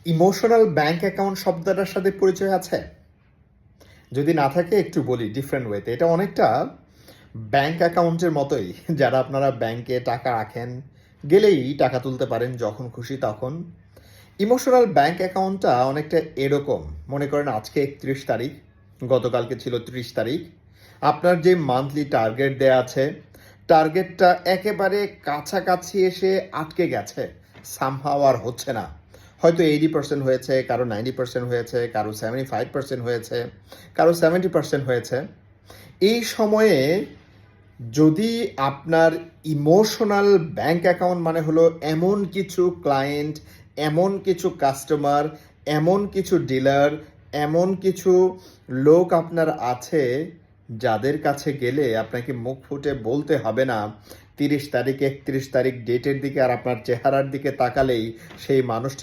Emotional bank account শব্দটার সাথে পরিচয় আছে? যদি না থাকে একটু বলি ডিফারেন্ট ওয়েতে। এটা অনেকটা ব্যাংক অ্যাকাউন্টের মতোই। যারা আপনারা ব্যাংকে টাকা রাখেন, গেলেই টাকা তুলতে পারেন যখন খুশি তখন। ইমোশনাল ব্যাংক অ্যাকাউন্টটা অনেকটা এরকম। মনে করেন আজকে ৩১ তারিখ, গতকালকে ছিল ৩০ তারিখ। আপনার যে মান্থলি টার্গেট দেয়া আছে, টার্গেটটা একেবারে কাছাকাছি এসে আটকে গেছে। সামহাও আর হচ্ছে না। হয়তো 80% হয়েছে, কারো 90% হয়েছে, কারো 75% হয়েছে, কারো 70% হয়েছে। এই সময়ে যদি আপনার ইমোশনাল ব্যাংক অ্যাকাউন্ট মানে হলো এমন কিছু ক্লায়েন্ট, এমন কিছু কাস্টমার, এমন কিছু ডিলার, এমন কিছু লোক আপনার আছে যাদের কাছে গেলে আপনাকে মুখ ফুটে বলতে হবে না ৩০ তারিখ ৩১ তারিখ ডেটের দিকে আর আপনার চেহারার দিকে তাকালেই সেই মানুষটি